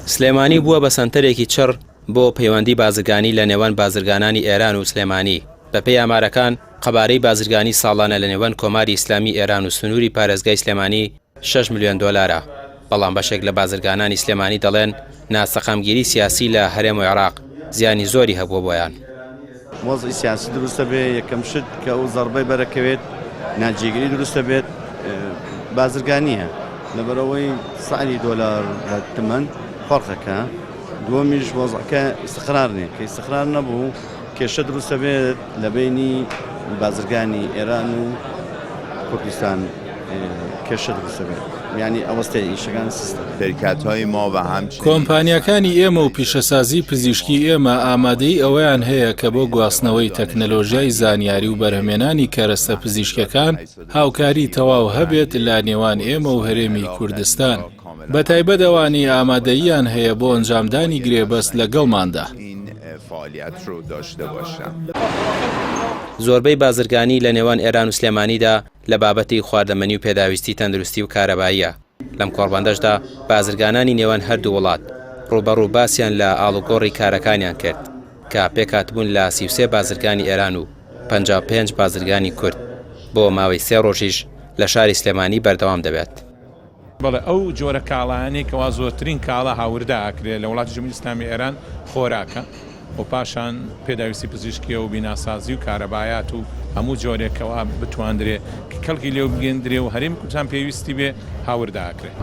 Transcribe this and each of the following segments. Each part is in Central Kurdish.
سلێمانی بووە بە سەنتەرێکی چڕ بۆ پەیوەندی بازرگانی لە نێوان بازرگانانی ئێران و سلێمانی. بەپێی ئامارەکان قەبارەی بازرگانی ساڵانە لە نێوان کۆماری ئیسلامی ئێران و سنووری پارێزگای سلێمانی 6 ملیۆن دۆلارە. بەڵام بەشێک لە بازرگانانی سلێمانی دەڵێن ناسەقامگیری سیاسی لە هەرێم و عێراق زیانی زۆری هەبووە بۆیان. وەزعی سیاسی دروستە بێ، یەکەم شت کە ئەو زەربەی بەرەکەوێت ناجێگری دروستە بێت بازرگانیە لەبەرەوەی سعری دۆلار لە تمەن فەرقەکە. دووەمیش وەزعەکە ئیستقرار نییە، کە ئیستقرار نەبوو کێشە دروستە بێت لە بینی بازرگانی ئێران و کوردستان کێشە دروستە بێت، یعنی ئەوەستەی ئیشەکان سیستەم. شرکت‌های ما و همچنین کۆمپانیەکانی ئێمە و پیشەسازی پزیشکی ئێمە ئامادەی ئەوەیان هەیە کە بۆ گواستنەوەی تەکنەلۆژیای زانیاری و بەرهەمێنانی کەرەستە پزیشکەکان هاوکاری تەواو هەبێت لە نێوان ئێمە و هەرێمی کوردستان. بەتایبەت ئەوانی ئامادەییان هەیە بۆ ئەنجامدانی گرێبەست لەگەڵماندا. زۆربەی بازرگانی لە نێوان ئێران و سلێمانیدا لە بابەتی خواردەمەنی و پێداویستی تەندروستی و کارەباییە. لەم کۆڕبەندەشدا بازرگانانی نێوان هەردوو وڵات ڕوبەڕوو باسییان لە ئاڵوگۆڕی کارەکانیان کرد کە پێکاتبوون لە 33 بازرگانی ئێران و 55 بازرگانی کورد بۆ ماوەی 3 ڕۆژیش لە شاری سلێمانی بەردەوام دەبێت. بەڵێ ئەو جۆرە کاڵانەی کەوا زۆرترین کاڵە هاوردا ئاکرێت لە وڵاتی جمهوری ئیسلامی ئێران خۆراکە و پاشان پێداویستی پزیشکی و بیناسازی و کارەبایات و هەموو جۆرێکەوە بتواندرێت کە کەڵکی لێو بگەندرێ و هەرێمی کوردستان پێویستی بێ هاوردا ئاکرێت.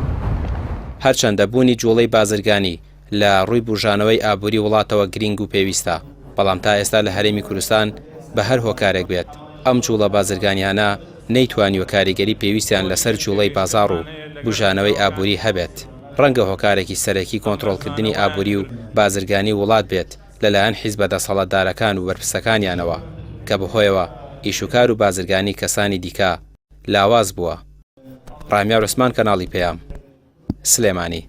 هەرچەندە بوونی جوڵەی بازرگانی لە ڕووی بژانەوەی ئابووری وڵاتەوە گرنگ و پێویستە، بەڵام تا ئێستا لە هەرێمی کوردستان بە هەر هۆکارێک بێت ئەم جوڵە بازرگانیانە نەیتوانیوە کاریگەری پێویستیان لەسەر جوڵەی بازاڕ و بژانەوەی ئابووری هەبێت. ڕەنگە هۆکارێکی سەرەکی کۆنتڕۆڵکردنی ئابووری و بازرگانی وڵات بێت لەلایەن حیزبە دەسەڵاتدارەکان و وەرپرسەکانیانەوە کە بەهۆیەوە ئیشوکار و بازرگانی کەسانی دیکە لاواز بووە. ڕامیار عوسمان، کەناڵی پەیام، سلێمانی.